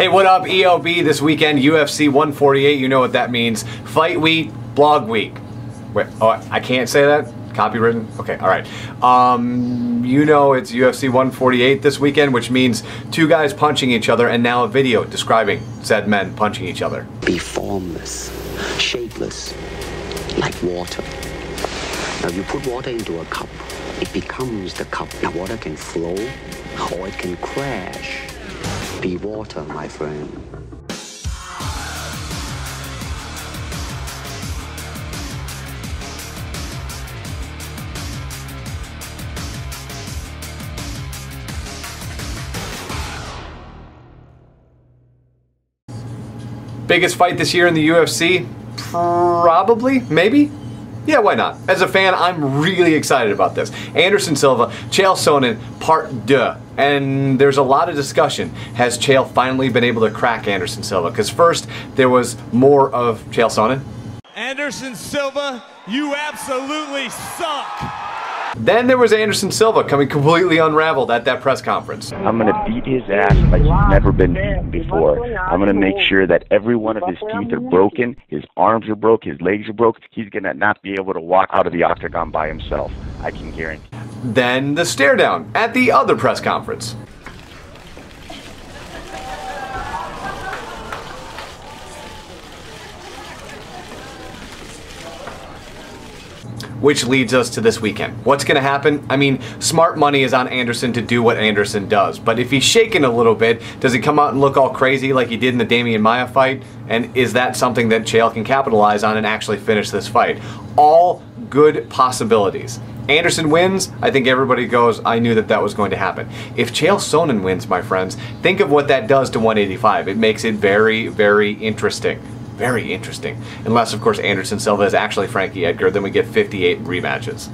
Hey, what up, EOB? This weekend, UFC 148, you know what that means. Fight week, blog week. Wait, oh, I can't say that? Copywritten? Okay, alright. You know it's UFC 148 this weekend, which means two guys punching each other and now a video describing said men punching each other. Be formless, shapeless, like water. Now you put water into a cup, it becomes the cup. Now water can flow or it can crash. Be water, my friend. Biggest fight this year in the UFC? Probably, maybe? Yeah, why not? As a fan, I'm really excited about this. Anderson Silva, Chael Sonnen, part 2. And there's a lot of discussion. Has Chael finally been able to crack Anderson Silva? Because first, there was more of Chael Sonnen. Anderson Silva, you absolutely suck. Then there was Anderson Silva coming completely unraveled at that press conference. I'm going to beat his ass like he's never been beaten before. I'm going to make sure that every one of his teeth are broken, his arms are broke, his legs are broke. He's going to not be able to walk out of the octagon by himself. I can guarantee. Then the stare down at the other press conference. Which leads us to this weekend. What's going to happen? I mean, smart money is on Anderson to do what Anderson does. But if he's shaken a little bit, does he come out and look all crazy like he did in the Damian Maia fight? And is that something that Chael can capitalize on and actually finish this fight? All good possibilities. Anderson wins, I think everybody goes, I knew that that was going to happen. If Chael Sonnen wins, my friends, think of what that does to 185. It makes it very, very interesting. Very interesting. Unless, of course, Anderson Silva is actually Frankie Edgar, then we get 58 rematches.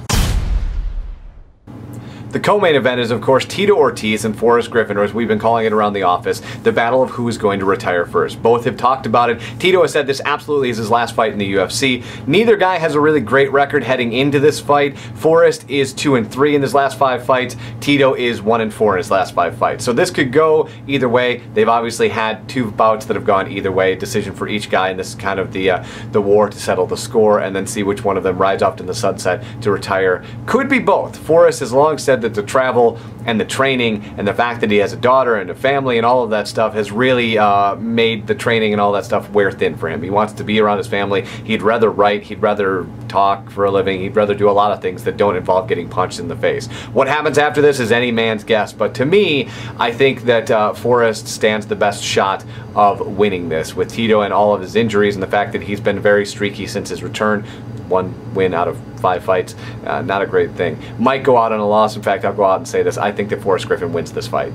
The co-main event is, of course, Tito Ortiz and Forrest Griffin, or as we've been calling it around the office, the battle of who is going to retire first. Both have talked about it. Tito has said this absolutely is his last fight in the UFC. Neither guy has a really great record heading into this fight. Forrest is 2-3 in his last 5 fights. Tito is 1-4 in his last 5 fights. So this could go either way. They've obviously had 2 bouts that have gone either way. Decision for each guy, and this is kind of the war to settle the score and then see which one of them rides off in the sunset to retire. Could be both. Forrest has long said that the travel and the training and the fact that he has a daughter and a family and all of that stuff has really made the training and all that stuff wear thin for him. He wants to be around his family. He'd rather write, he'd rather talk for a living, he'd rather do a lot of things that don't involve getting punched in the face. What happens after this is any man's guess, but to me, I think that Forrest stands the best shot of winning this with Tito and all of his injuries and the fact that he's been very streaky since his return. 1 win out of 5 fights, not a great thing. Might go out on a loss. In fact, I'll go out and say this. I think that Forrest Griffin wins this fight.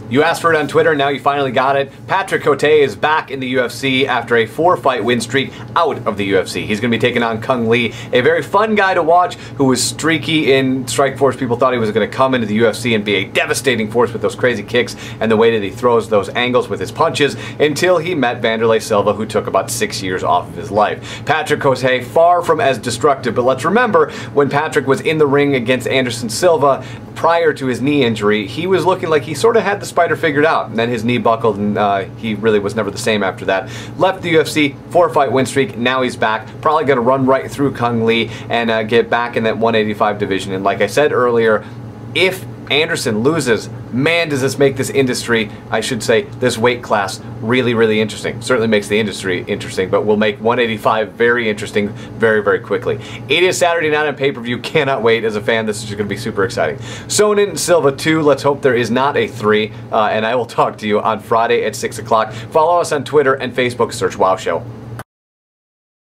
You asked for it on Twitter, now you finally got it. Patrick Cote is back in the UFC after a 4-fight win streak out of the UFC. He's going to be taking on Kung Lee, a very fun guy to watch who was streaky in Strikeforce. People thought he was going to come into the UFC and be a devastating force with those crazy kicks and the way that he throws those angles with his punches until he met Wanderlei Silva, who took about 6 years off of his life. Patrick Cote, far from as destructive, but let's remember when Patrick was in the ring against Anderson Silva prior to his knee injury, he was looking like he sort of had the spider figured out, and then his knee buckled and he really was never the same after that. Left the UFC, 4-fight win streak, now he's back, probably going to run right through Kung Lee and get back in that 185 division. And like I said earlier, if Anderson loses, man, does this make this industry, I should say, this weight class really, really interesting. Certainly makes the industry interesting, but will make 185 very interesting very, very quickly. It is Saturday night on pay-per-view. Cannot wait. As a fan, this is just going to be super exciting. Sonnen Silva 2. Let's hope there is not a 3. And I will talk to you on Friday at 6 o'clock. Follow us on Twitter and Facebook. Search Wow Show.